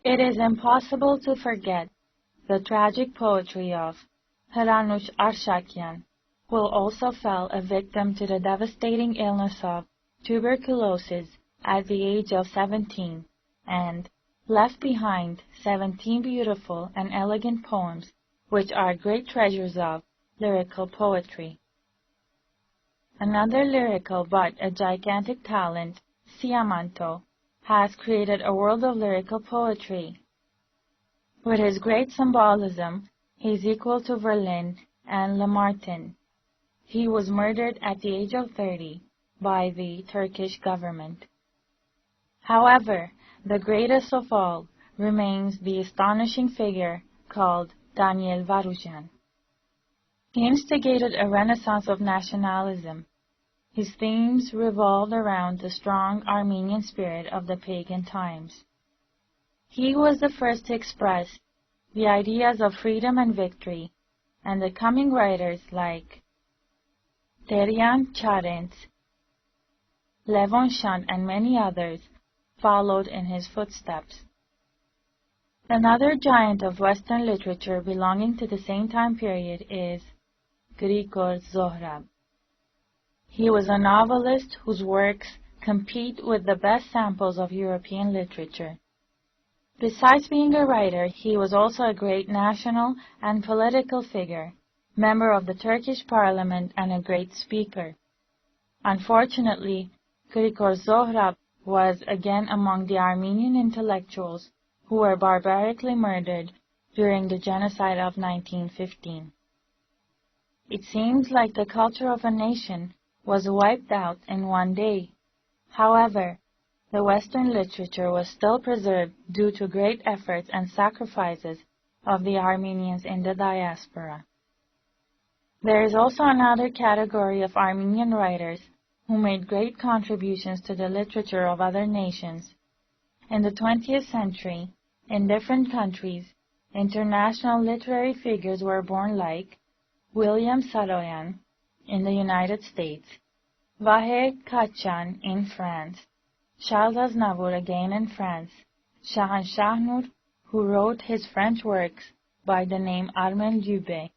It is impossible to forget the tragic poetry of Hranush Arshakyan, who also fell a victim to the devastating illness of tuberculosis at the age of 17, and left behind 17 beautiful and elegant poems, which are great treasures of lyrical poetry. Another lyrical but a gigantic talent, Siamanto, has created a world of lyrical poetry. With his great symbolism, he is equal to Verlaine and Lamartine. He was murdered at the age of 30 by the Turkish government. However, the greatest of all remains the astonishing figure called Daniel Varoujan. He instigated a renaissance of nationalism. His themes revolved around the strong Armenian spirit of the pagan times. He was the first to express the ideas of freedom and victory, and the coming writers like Terian Charents, Levon Shant, and many others followed in his footsteps. Another giant of Western literature belonging to the same time period is Grigor Zohrab. He was a novelist whose works compete with the best samples of European literature. Besides being a writer, he was also a great national and political figure, member of the Turkish parliament, and a great speaker. Unfortunately, Grigor Zohrab was again among the Armenian intellectuals who were barbarically murdered during the genocide of 1915. It seems like the culture of a nation was wiped out in one day. However, the Western literature was still preserved due to great efforts and sacrifices of the Armenians in the diaspora. There is also another category of Armenian writers who made great contributions to the literature of other nations. In the 20th century, in different countries, international literary figures were born like William Saroyan in the United States, Vahe Kachan in France, Charles Aznavour again in France, Shahanshah Nur, who wrote his French works by the name Armen Dubé,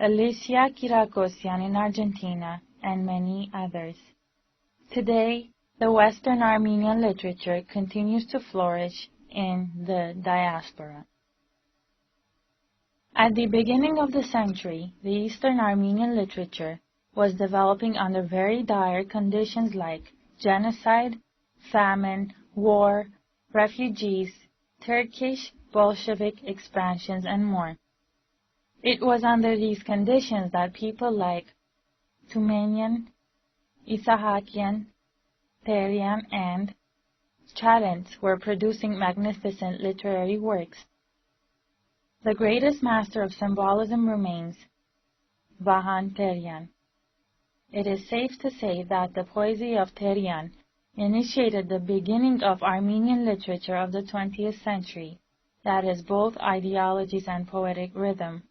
Alicia Kirakosyan in Argentina, and many others. Today, the Western Armenian literature continues to flourish in the diaspora. At the beginning of the century, the Eastern Armenian literature was developing under very dire conditions like genocide, famine, war, refugees, Turkish Bolshevik expansions, and more. It was under these conditions that people like Tumanian, Isahakian, Terian, and Charents were producing magnificent literary works. The greatest master of symbolism remains Vahan Terian. It is safe to say that the poesy of Terian initiated the beginning of Armenian literature of the 20th century, that is, both ideologies and poetic rhythm.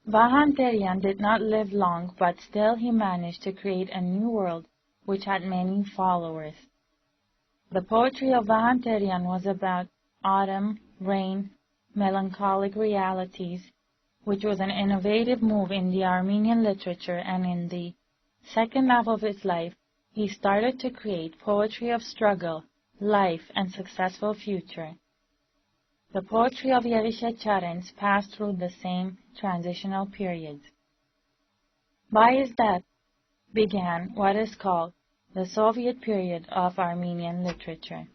Vahan Terian did not live long, but still he managed to create a new world which had many followers. The poetry of Vahan Terian was about autumn, rain, melancholic realities, which was an innovative move in the Armenian literature, and in the second half of his life, he started to create poetry of struggle, life, and successful future. The poetry of Yerishe Charents passed through the same transitional periods. By his death began what is called the Soviet period of Armenian literature.